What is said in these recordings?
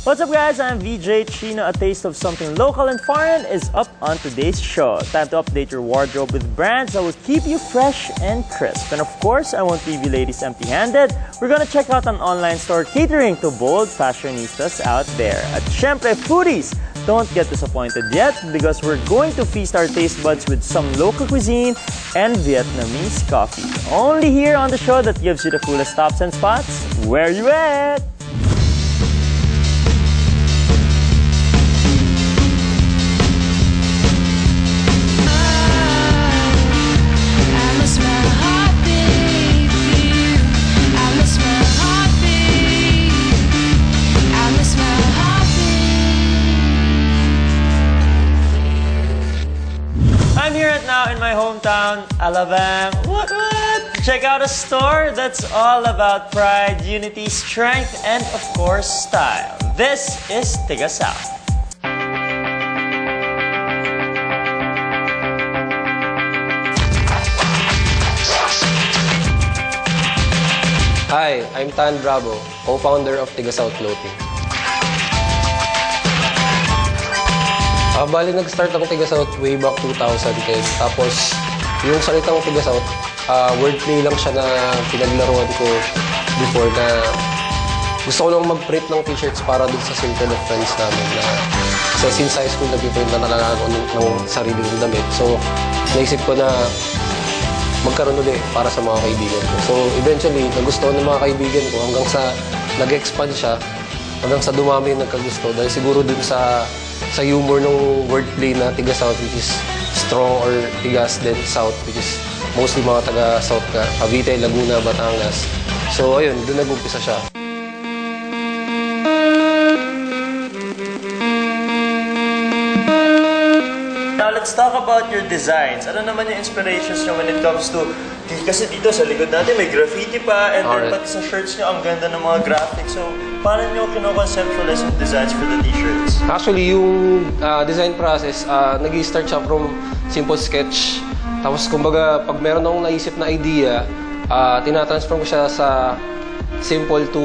What's up guys, I'm VJ Chino. A taste of something local and foreign is up on today's show. Time to update your wardrobe with brands that will keep you fresh and crisp. And of course, I won't leave you ladies empty-handed. We're gonna check out an online store catering to bold fashionistas out there. At syempre, foodies, don't get disappointed yet because we're going to feast our taste buds with some local cuisine and Vietnamese coffee. Only here on the show that gives you the coolest stops and spots. Where you at? I'm here right now in my hometown, Alabang. What? Check out a store that's all about pride, unity, strength, and of course, style. This is Tiga South. Hi, I'm Tan Bravo, co-founder of Tiga South Clothing. Bali, nag-start ang Tiga South way back 2010. Tapos, yung salitang Tiga South, wordplay lang siya na pinaglaruan ko before na gusto ko lang mag-print ng t-shirts para dun sa circle of friends namin na kasi since high school, nag-print na talaga ako ng sarili kong damit. So, naisip ko na magkaroon ulit para sa mga kaibigan ko. So, eventually, nagustuhan ng mga kaibigan ko hanggang sa nag-expand siya, hanggang sa dumami yung nagkagusto. Dahil siguro dun sa humor ng wordplay na Tiga South, which is strong, or Tigas then South, which is mostly mga taga-South ka, Cavite, Laguna, Batangas. So, ayun, doon nag-umpisa siya. Now, let's talk about your designs. Ano naman yung inspirations nyo when it comes to... Kasi dito sa likod natin may graffiti pa, and then pati sa shirts nyo, ang ganda ng mga graphics. So, paano nyo kino-conceptualize yung designs for the t-shirts? Actually, yung design process, nag-i-start siya from simple sketch. Tapos, kumbaga, pag meron akong naisip na idea, tinatransform ko siya sa simple to...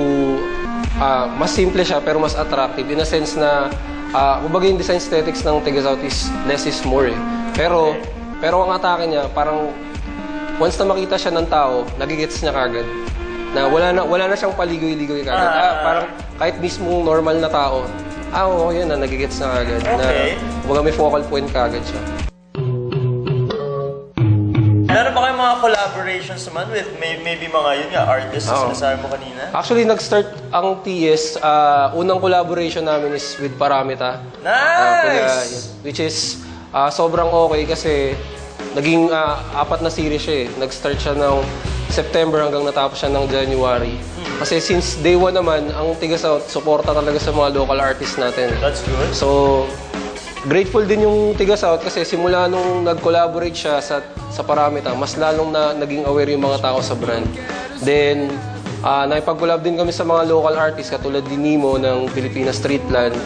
mas simple siya, pero mas attractive. In a sense na, kumbaga yung design aesthetics ng Tiga South is less is more eh. Pero ang atake niya, parang once na makita siya ng tao, nagigets niya kagad. Na wala na siyang paligoy-ligoy kagad. Parang kahit mismo normal na tao, oo, yun na, nagigets na kagad. Okay. Na may focal point kagad siya. Meron ba kayong mga collaborations naman with maybe mga yun nga, artists na sinasabi mo kanina? Actually, nag-start ang TS, unang collaboration namin is with Paramita. Nice! Which is sobrang okay kasi naging 4 na series siya eh. Nag-start siya ng September hanggang natapos siya ng January. Kasi since day 1 naman, ang Tiga South, suporta talaga sa mga local artists natin. That's good. So, grateful din yung Tiga South kasi simula nung nag-collaborate siya sa Paramita, mas lalong na naging aware yung mga tao sa brand. Then, nakipag-collab din kami sa mga local artists katulad ni Nemo ng Pilipinas Streetland.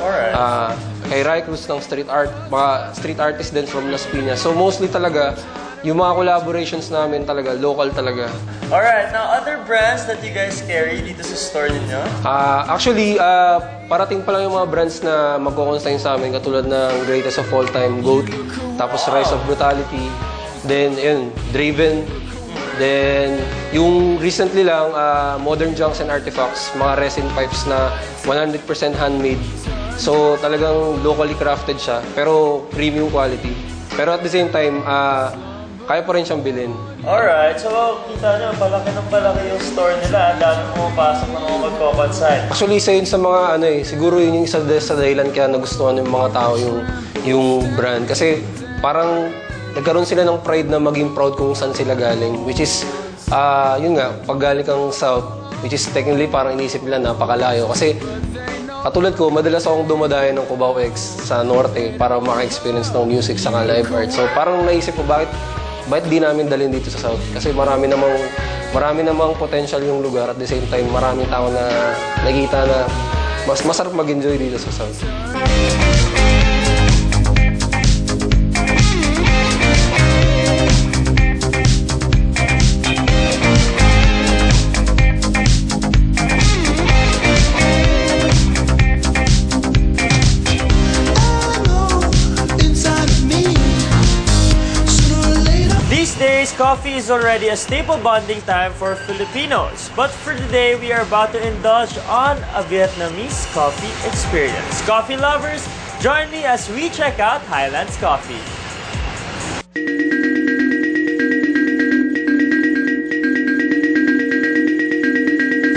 Kay Rai Cruz ng street art, mga street artists din from Las Piñas. So mostly talaga, yung mga collaborations namin talaga, local talaga. Alright, now other brands that you guys carry dito sa store ninyo? Actually, parating pa lang yung mga brands na magko-consign sa amin katulad ng Greatest of All Time, GOAT, tapos Rise of Brutality, then yun, Draven, then yung recently lang, Modern Junks and Artifacts, mga resin pipes na 100% handmade. So talagang locally crafted siya, pero premium quality. Pero at the same time, kaya pa rin siyang bilhin. Alright, so kita nyo, palaki ng palaki yung store nila. Dami pumapasok na mga magko-consign. Actually, isa yun sa mga siguro yun yung isa sa dahilan kaya nagustuhan ng mga tao yung brand. Kasi parang nagkaroon sila ng pride na maging proud kung saan sila galing. Which is, yun nga, pag galing kang South, which is technically parang inisip nila napakalayo. Kasi katulad ko, madalas akong dumadayo ng Cubao X sa Norte para maka-experience ng music sa live art. So parang naisip ko, bakit di namin dalhin dito sa South? Kasi marami namang potential yung lugar. At the same time, maraming tao na nakita na mas masarap mag-enjoy dito sa South. guys, coffee is already a staple bonding time for Filipinos. But for today, we are about to indulge on a Vietnamese coffee experience. Coffee lovers, join me as we check out Highlands Coffee.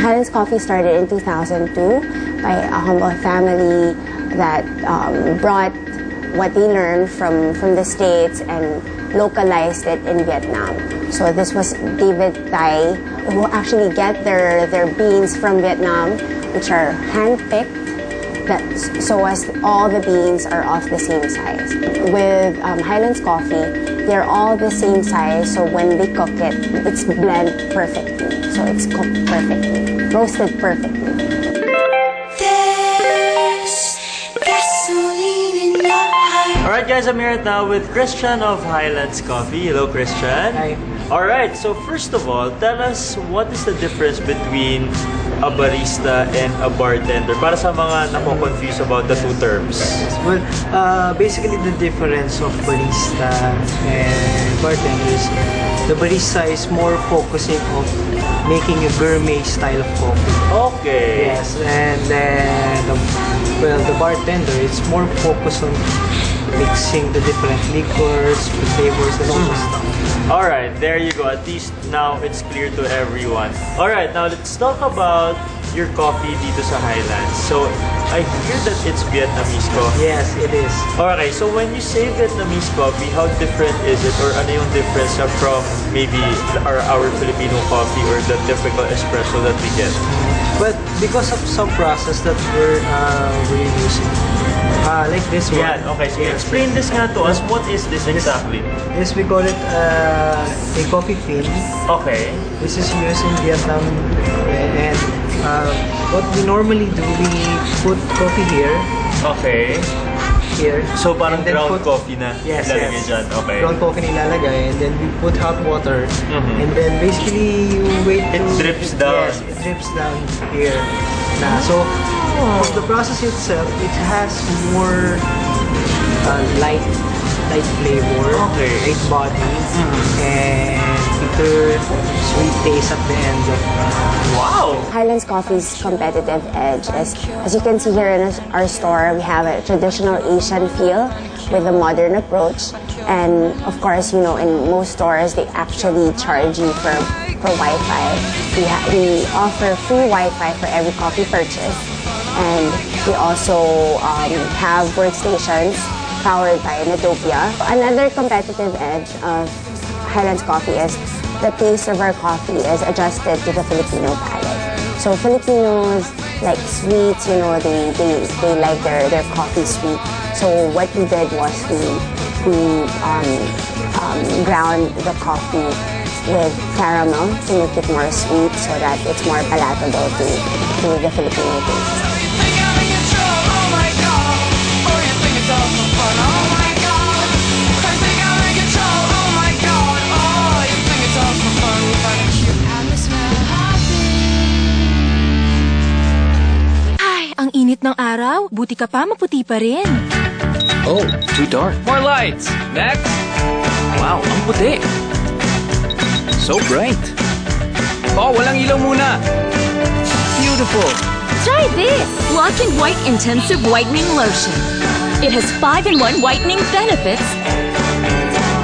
Highlands Coffee started in 2002 by a humble family that brought what they learned from the States and localized it in Vietnam. So this was David Thai, who actually get their beans from Vietnam, which are hand-picked, so as all the beans are of the same size. With Highlands Coffee, they're all the same size, so when they cook it, it's blended perfectly. So it's cooked perfectly, roasted perfectly. Alright guys, I'm here now with Christian of Highlands Coffee. Hello Christian. Hi. Alright, so first of all, tell us what is the difference between a barista and a bartender para sa mga nako-confuse about the two terms. Well, basically the difference of barista and bartender is the barista is more focusing on making a gourmet style of coffee. Okay. Yes, and then the bartender is more focused on mixing the different liquors, the flavors, and all those stuff. Alright, there you go. At least now it's clear to everyone. Alright, now let's talk about your coffee dito sa Highlands. So, I hear that it's Vietnamese coffee. Yes, it is. Okay, so when you say Vietnamese coffee, how different is it? Or ano yung difference niya from maybe our Filipino coffee or the typical espresso that we get? But because of some process that we're using, like this one. Yeah, okay, so explain this nga to us. What is this exactly? This we call it a coffee fin. Okay. This is used in Vietnam, and what we normally do, we put coffee here. Okay. Here. So parang and then ground coffee na yes, ilalagay yes. dyan. Okay. Ground coffee nilalagay, and then we put hot water, and then basically you wait. It drips down. Yes, it drips down here. So for the process itself, it has more light flavor, light body, and bitter, sweet taste at the end of Wow! Highlands Coffee's competitive edge is, as you can see here in our store, we have a traditional Asian feel with a modern approach. And of course, you know, in most stores, they actually charge you for Wi-Fi. We offer free Wi-Fi for every coffee purchase. And we also have workstations powered by Natopia. Another competitive edge of Highlands Coffee is the taste of our coffee is adjusted to the Filipino palate. So Filipinos like sweets, you know, they like their coffee sweet. So what we did was we ground the coffee with caramel to make it more sweet so that it's more palatable to the Filipino taste. Ang init ng araw, buti ka pa maputi pa rin. Oh, too dark. More lights. Next. Wow, ang puti. So bright. Oh, walang ilaw muna. Beautiful. Try this! Black and White Intensive Whitening Lotion. It has 5-in-1 whitening benefits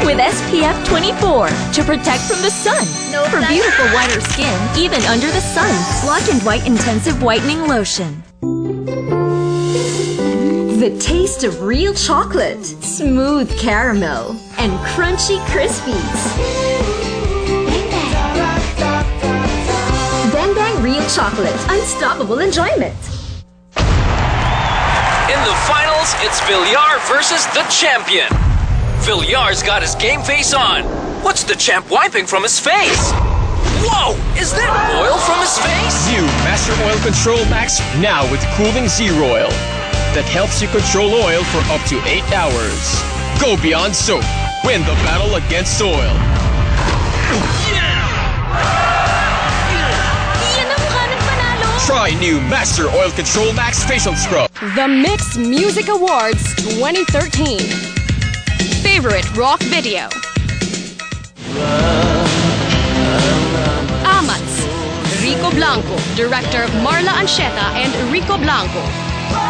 with SPF 24 to protect from the sun. For beautiful whiter skin, even under the sun. Black and White Intensive Whitening Lotion. The taste of real chocolate, smooth caramel, and crunchy crispies. Bang Bang Real Chocolate, unstoppable enjoyment. In the finals, it's Villar versus the champion. Villar's got his game face on. What's the champ wiping from his face? Whoa! Is that oil from his face? New Master Oil Control Max now with Cooling Zero Oil that helps you control oil for up to 8 hours. Go beyond soap. Win the battle against oil. Try new Master Oil Control Max Facial Scrub. The Myx Music Awards 2013. Favorite rock video. Amats, Rico Blanco, director Marla Ancheta and Rico Blanco.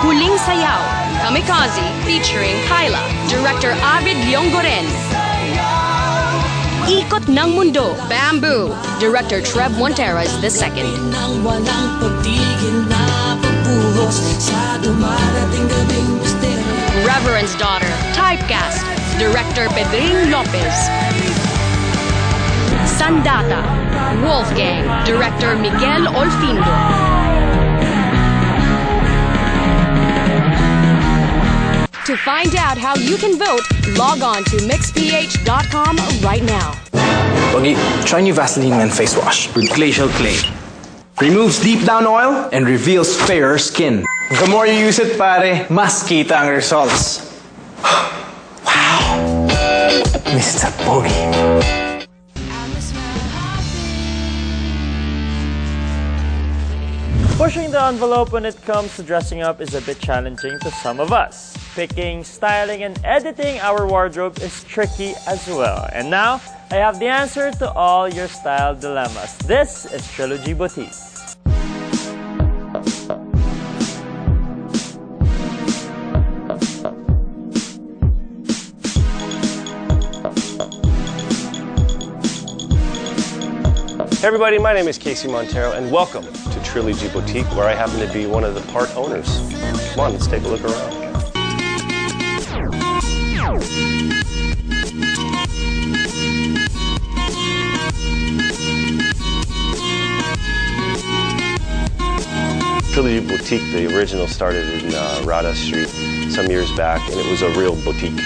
Huling Sayaw, Kamikaze, featuring Kyla, director Avid Leongoren. Ikot ng Mundo, Bamboo, director Trev Monteras II. Reverend's Daughter, Typecast, director Pedrin Lopez. Sandata, Wolfgang, director Miguel Olfindo. To find out how you can vote, log on to mixph.com right now. Buggy, try new Vaseline Men Face Wash with Glacial Clay. Removes deep down oil and reveals fairer skin. The more you use it, pare, mas kita ang results. Wow! Mr. Buggy. Pushing the envelope when it comes to dressing up is a bit challenging to some of us. Picking, styling, and editing our wardrobe is tricky as well. And now, I have the answer to all your style dilemmas. This is Trilogy Boutique. Hey everybody, my name is Casey Montero and welcome to Trilogy Boutique, where I happen to be one of the part owners. Come on, let's take a look around. Trilogy Boutique, the original started in Rada Street some years back, and it was a real boutique.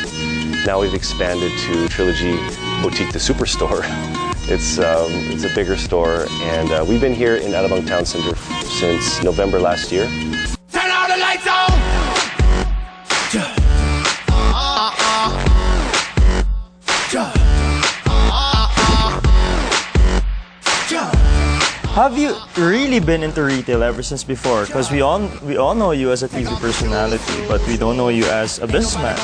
Now we've expanded to Trilogy Boutique, the Superstore. It's a bigger store, and we've been here in Alabang Town Center since November last year. Turn all the lights on! Have you really been into retail ever since before? Because we all know you as a TV personality, but we don't know you as a businessman.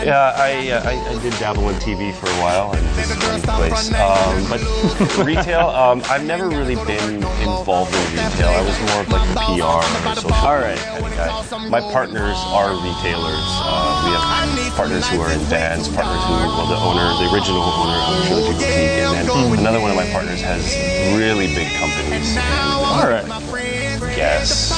Yeah, I did dabble in TV for a while, and this is one place. But retail, I've never really been involved in retail. I was more of like a PR or social media kind of guy. My partners are retailers. We have partners who are in bands, partners who, well, the original owner of Trilogy Boutique, and then another one of my partners has really big companies. Guess,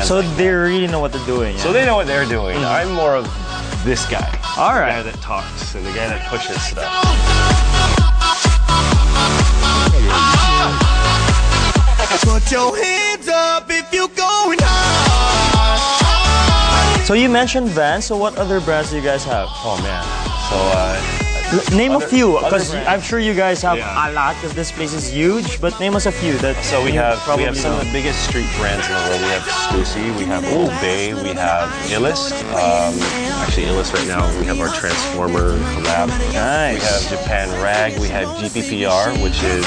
So they really know what they're doing. Yeah? So they know what they're doing. I'm more of this guy. All the right. guy that talks and the guy that pushes stuff. Put your hands up if you're going hard. So you mentioned Vans, so what other brands do you guys have? Oh man. So name a few, because I'm sure you guys have a lot, because this place is huge, but name us a few. So we have some of the biggest street brands in the world. We have Stussy, we have Old Bay, we have Illust. Actually, Illust right now, we have our Transformer collab. Nice. We have Japan Rag, we have GPPR, which is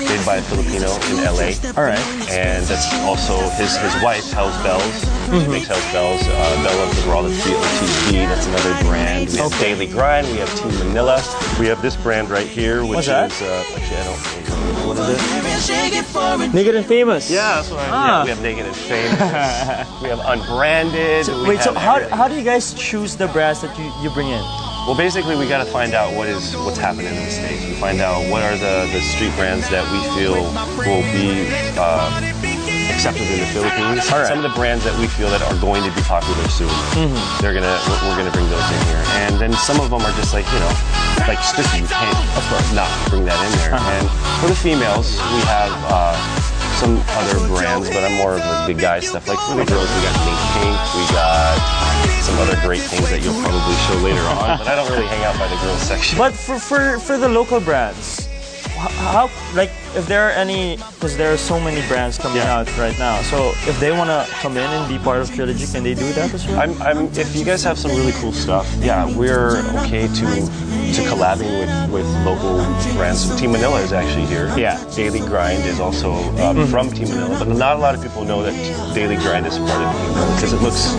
made by a Filipino in LA. All right. And that's also his wife, Hell's Bells. She makes Hell's Bells. Bella Brawler 3 OTB, that's another brand. We have Daily Grind, we have Team Manila. We have this brand right here, which is actually I don't know what is it. Naked and Famous. Yeah, that's what yeah, we have Naked and Famous. We have Unbranded. Wait, so how do you guys choose the brands that you bring in? Well, basically, we got to find out what's happening in the States. We find out what are the street brands that we feel will be accepted in the Philippines. Some of the brands that we feel that are going to be popular soon. We're gonna bring those in here, and then some of them are just like like Stussy. You can't, of course, not bring that in there. And for the females, we have some other brands, but I'm more of the guy stuff. Like for the girls, we got Mink Pink, we got some other great things that you'll probably show later on. But I don't really hang out by the girls section. But for the local brands, how, like, if there are any, because there are so many brands coming out right now, so if they want to come in and be part of Trilogy, can they do that as well? If you guys have some really cool stuff, yeah, we're okay to collabing with local brands. So Team Manila is actually here. Yeah. Daily Grind is also from Team Manila, but not a lot of people know that Daily Grind is part of Team Manila because it looks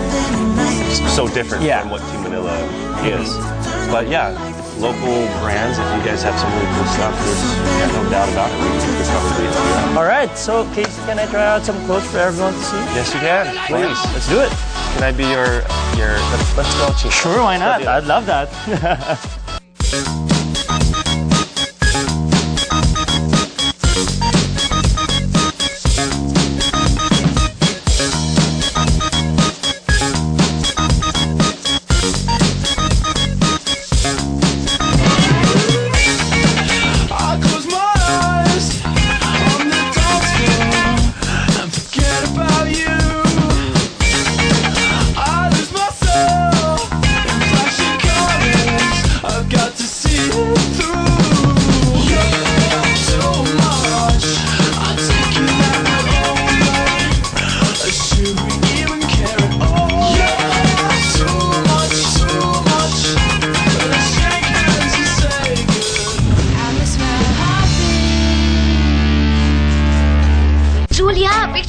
so different from what Team Manila is. But yeah, local brands, if you guys have some really cool stuff, there's no doubt about it. We could probably help you out. All right, so Casey, can I try out some clothes for everyone to see? Yes, you can. Please. Let's do it. Can I be your let's go. Sure, why not? I'd love that.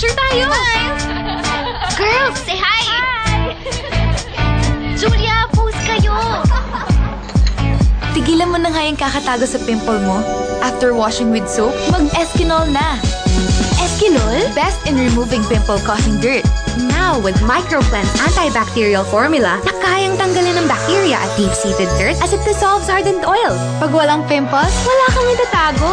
Picture tayo! Girls, say hi! Julia, pose kayo! Tigilan mo na nga yung kakatago sa pimple mo. After washing with soap, mag-Eskinol na. Eskinol? Best in removing pimple-causing dirt. Now, with Micro-Cleanse antibacterial formula na kayang tanggalin ng bacteria at deep-seated dirt as it dissolves hardened oil. Pag walang pimples, Wala kang itatago.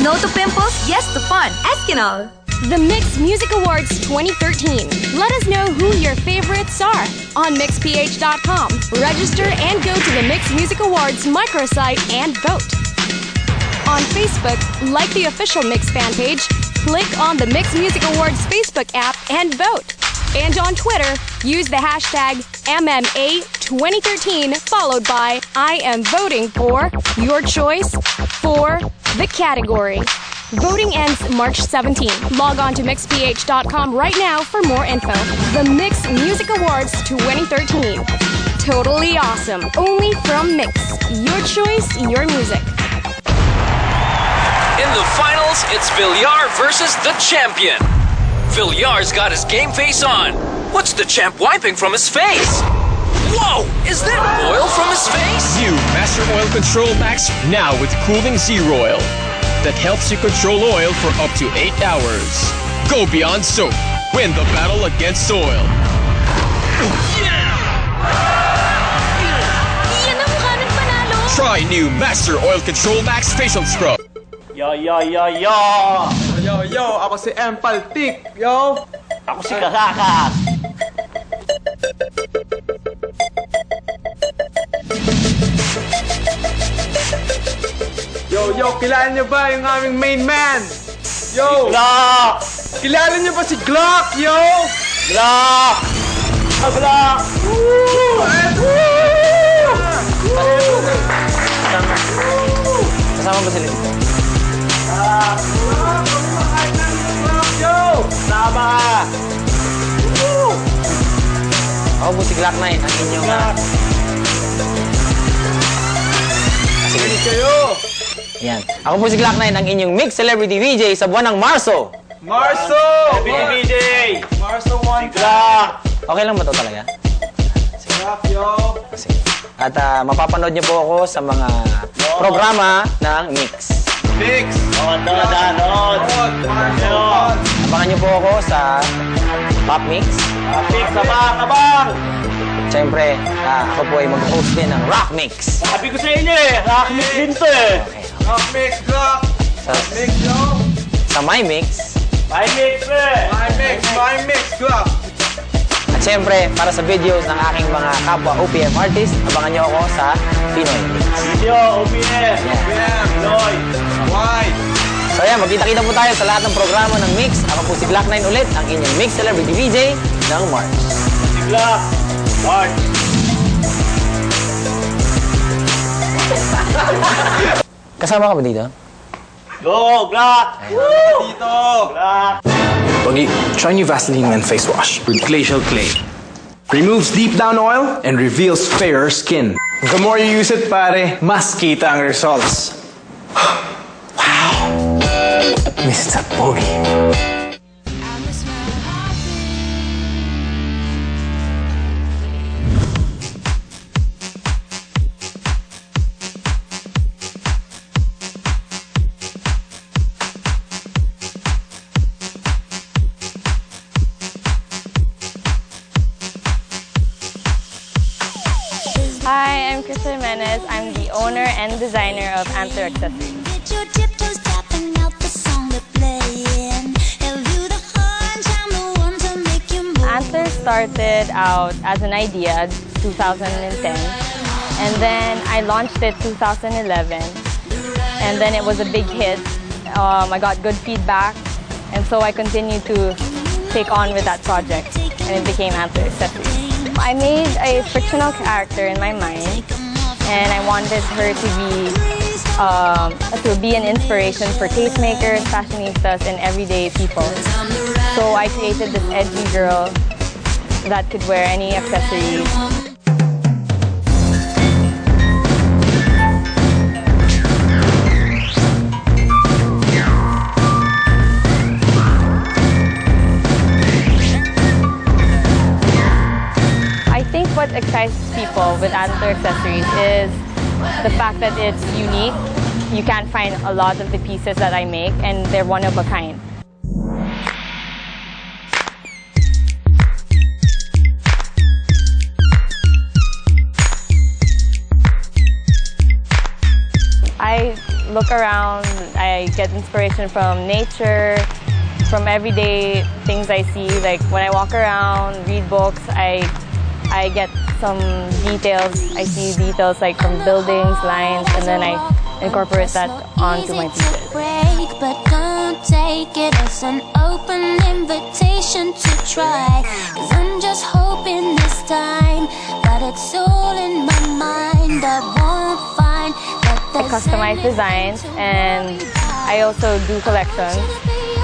no to pimples, yes to fun. Eskinol! The Myx Music Awards 2013. Let us know who your favorites are on MyxPH.com. Register and go to the Myx Music Awards microsite and vote. On Facebook, like the official Myx fan page, click on the Myx Music Awards Facebook app and vote. And on Twitter, use the hashtag MMA2013 followed by I am voting for your choice for the category. Voting ends March 17. Log on to MyxPH.com right now for more info. The Myx Music Awards 2013. Totally awesome. Only from Myx. Your choice, your music. In the finals, it's Villar versus the champion. Villar's got his game face on. What's the champ wiping from his face? Whoa! Is that oil from his face? New Master Oil Control Max now with Cooling Zero Oil that helps you control oil for up to 8 hours. Go beyond soap. Win the battle against oil. Iyan ang mukha ng panalo! Try new Master Oil Control Max Facial Scrub. Yo! Yo, ako si Empaltik, yo! Ako si Kakakas. Yo, kilala niyo ba yung aming main man? Yo! Glock! Kilala niyo ba si Glock, yo? Glock! Glock! Kasama ba sila dito? Yo! Sama ka! Ako po si Glock 9, ang inyong... Sige kayo! Yan. Ako po si Glock 9, ang inyong Myx Celebrity VJ sa buwan ng Marso. Marso! BJ! Marso 1 Glock! Okay lang ba ito talaga? Glock, yo! Sige. At mapapanood niyo po ako sa mga programa ng Myx. Myx! Nood! Abangan niyo po ako sa Pop Mix. Mix, abang! Siyempre, ako po ay mag-host din ng Rock Mix. Sabi ko sa inyo Rock Mix din to Okay. Rock Mix, Glock! Mix, yo! Sa My Mix. My Mix, My Mix, Glock! At siyempre, para sa videos ng aking mga kapwa OPM artists, abangan niyo ako sa Pinoy Mix. Video, OPM! PM! Pinoy! Why? So yan, magkita-kita po tayo sa lahat ng programa ng Myx. Ako po si Glock 9 ulit, ang inyong Myx Celebrity VJ ng March. Si Glock! March! Kasama ka ba dito? Go, Glock! Dito! Glock! Pogi, try new Vaseline Men Face Wash with Glacial Clay. Removes deep down oil and reveals fairer skin. The more you use it, pare, mas kita ang results. Wow! Mr. Pogi. Natasha Jimenez. I'm the owner and designer of Antler Accessories. Antler started out as an idea 2010, and then I launched it 2011, and then it was a big hit. I got good feedback, and so I continued to take on with that project, and it became Antler Accessories. I made a fictional character in my mind, and I wanted her to be an inspiration for tastemakers, fashionistas, and everyday people. So I created this edgy girl that could wear any accessories. I think what excites people with Antler Accessories is the fact that it's unique. You can't find a lot of the pieces that I make, and they're one of a kind. I look around, I get inspiration from nature, from everyday things I see. Like when I walk around, read books, I get some details. I see details like from buildings, lines, and then I incorporate that onto my pieces. But don't take it as an open invitation to try. 'Cause I'm just hoping this time that it's all in my mind. I won't find that I customize designs, and I also do collections.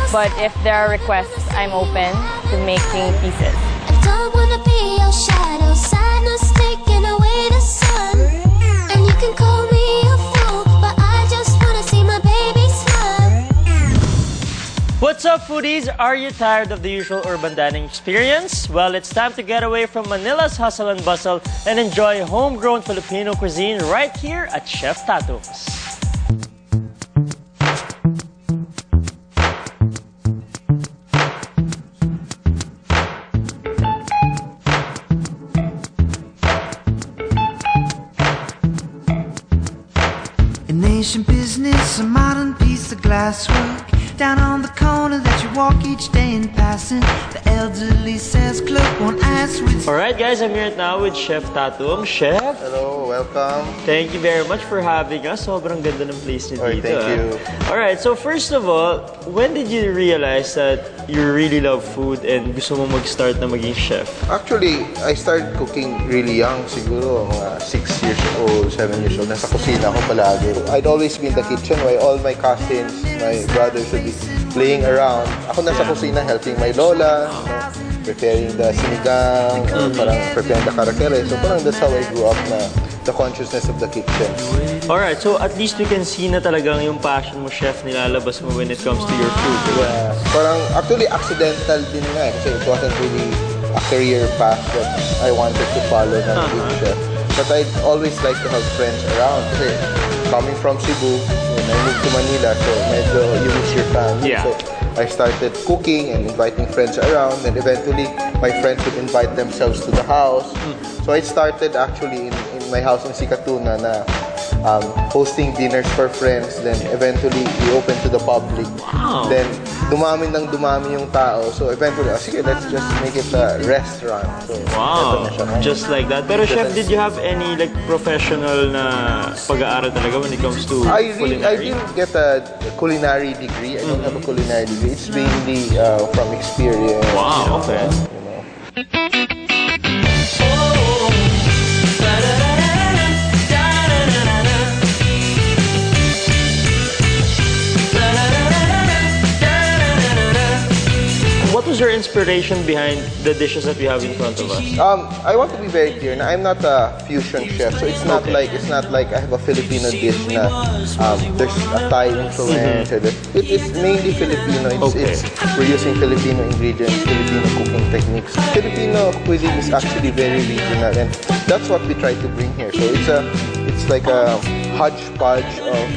But if there are requests, I'm open to making pieces. I don't wanna be your shadow, sadness taking away the sun. And you can call me a fool, but I just wanna see my baby smile. What's up, foodies? Are you tired of the usual urban dining experience? Well, it's time to get away from Manila's hustle and bustle and enjoy homegrown Filipino cuisine right here at Chef Tato's. An ancient business, a modern piece of glasswork. Down on the corner that you walk each day in passing, the elderly says, "Clerk won't ask with." Alright guys, I'm here now with Chef Tatum. Chef? Hello, welcome. Thank you very much for having us. Sobrang ganda ng place niyo dito. Thank you. Alright, so first of all, when did you realize that you really love food and gusto mo mag-start na maging chef? Actually, I started cooking really young, siguro mga 6 years old, 7 years old. Nasa kusina ako palagi. I'd always be in the kitchen while all my cousins, my brothers would be playing around. Ako nasa kusina helping my lola, preparing the sinigang, parang preparing the karakere. So parang that's how I grew up na the consciousness of the kitchen. Alright, so at least we can see na talagang yung passion mo, chef, nilalabas mo when it comes to your food. Yeah. Parang actually accidental din nga kasi it wasn't really a career path that I wanted to follow na being chef. But I'd always like to have friends around kasi coming from Cebu, when I moved to Manila, so medyo you miss your family. Yeah. So I started cooking and inviting friends around, and eventually my friends would invite themselves to the house. So I started actually in my house in Sikatuna na hosting dinners for friends. Then eventually we opened to the public. Wow. Then dumami yung tao. So eventually, sige, let's just make it a restaurant. So, wow, eto na siya. just like that. Pero chef, did you have any like professional na pag-aaral talaga when it comes to I culinary? didn't get a culinary degree. I don't have a culinary degree. It's mainly from experience. Wow, okay. You know. What was your inspiration behind the dishes that we have in front of us? I want to be very clear. Now, I'm not a fusion chef, so it's not like I have a Filipino dish na there's a Thai influence. It's mainly Filipino. We're using Filipino ingredients, Filipino cooking techniques. Filipino cuisine is actually very regional, and that's what we try to bring here. So it's like a hodgepodge of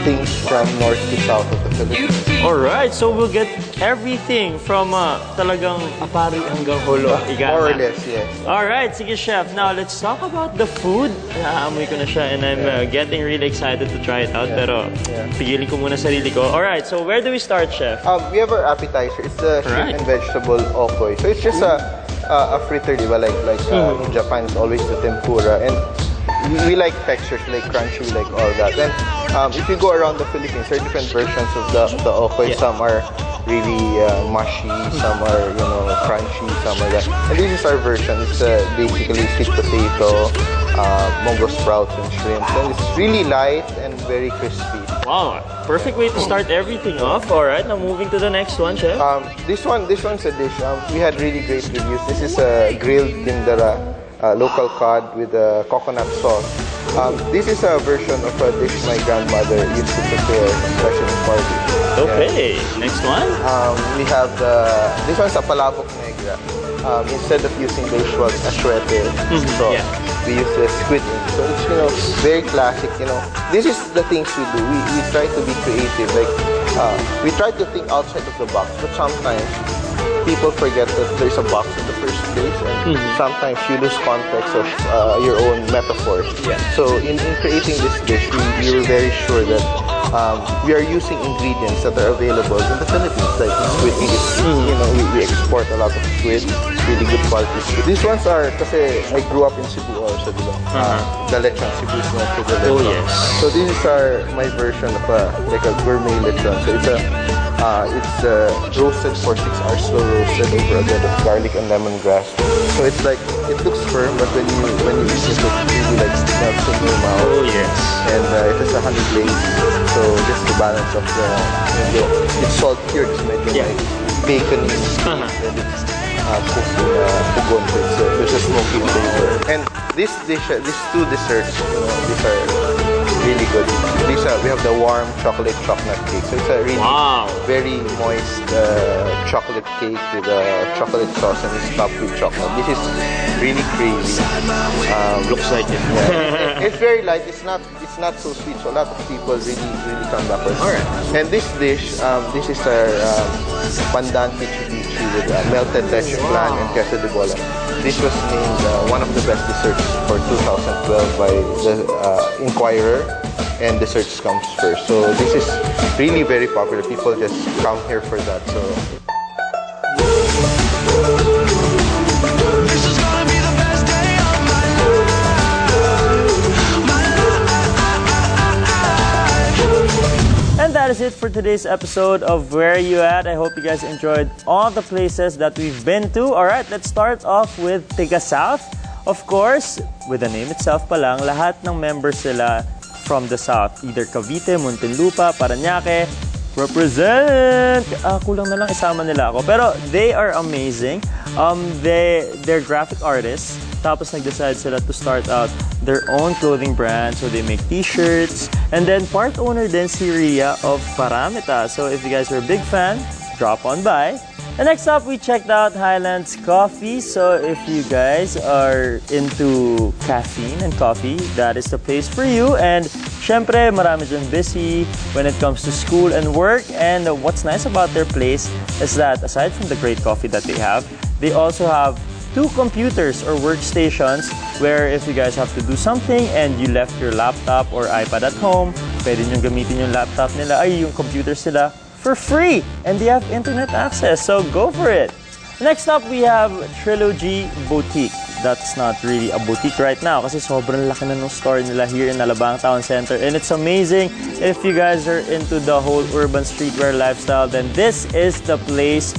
things from north to south of the Philippines. Alright, so we'll get everything from talagang apari hanggang hulo. More or less, yes. Alright, sige chef. Now, let's talk about the food. Naamoy ko na siya and I'm getting really excited to try it out. Pero pigilin ko muna sarili ko. Alright, so where do we start, chef? We have our appetizer. It's the shrimp and vegetable okoy. So it's just a fritter, di ba? Like in Japan, it's always the tempura. And we like textures, like crunchy, we like all that. Then if you go around the Philippines, there are different versions of the okoy. Some are really mushy, some are crunchy, some are that. And this is our version. It's basically sweet potato, mungo sprouts, and shrimp. And it's really light and very crispy. Wow, perfect way to start everything off. Alright, now moving to the next one, chef. This one's a dish. We had really great reviews. This is a grilled tindara. Local cod with coconut sauce. This is a version of a dish my grandmother used to prepare, especially in parties. Okay, next one. We have this one's a palabok negra. Instead of using the usual achuete sauce, we use the squid ink. So it's very classic. This is the things we do. We try to be creative. Like we try to think outside of the box, but sometimes people forget that there's a box in the first place, and sometimes you lose context of your own metaphors. So in creating this dish, we were very sure that we are using ingredients that are available in the Philippines, like squid ink. We export a lot of squid, really good quality squid. These ones are, kasi I grew up in Cebu also, diba? The lechon, Cebu is known for the lechon. Oh yes. So this is my version of like a gourmet lechon. So it's roasted for 6 hours, slow roasted over a bed of garlic and lemongrass. So it's like, it looks firm, but when you eat it, it really like melts in your mouth. Oh yes. And it has a honey glaze, so just the balance of it's salt cured, so medyo like bacony and it's cooked in pugon, so there's a smoky flavor. And these two desserts, these are really good. We have the warm chocolate chocolate cake. So it's a really very moist chocolate cake with chocolate sauce, and it's topped with chocolate. This is really crazy. Looks like it. Yeah. It's very light. It's not so sweet. So a lot of people really come back with it. Alright. And this dish, this is our pandan pichi with melted leche flan and queso de bola. This was named one of the best desserts for 2012 by the Inquirer, and desserts comes first. So this is really very popular. People just come here for that. So. And that is it for today's episode of Where You At. I hope you guys enjoyed all the places that we've been to. Alright, let's start off with Tiga South. Of course, with the name itself pa lang, lahat ng members sila from the South. Either Cavite, Muntinlupa, Parañaque, represent! Kulang na lang isama nila ako. Pero they are amazing. They're graphic artists. Tapos nag-decide sila to start out their own clothing brand. So they make t-shirts. And then part owner din si Ria of Paramita. So if you guys are a big fan, drop on by. And next up, we checked out Highlands Coffee. So if you guys are into caffeine and coffee, that is the place for you. And syempre, marami dyan busy when it comes to school and work. And what's nice about their place is that aside from the great coffee that they have, they also have 2 computers or workstations where if you guys have to do something and you left your laptop or iPad at home, pwede nyo gamitin yung laptop nila, yung computers nila for free. And they have internet access, so go for it. Next up, we have Trilogy Boutique. That's not really a boutique right now kasi sobrang laki na ng store nila here in Alabang Town Center. And it's amazing if you guys are into the whole urban streetwear lifestyle, then this is the place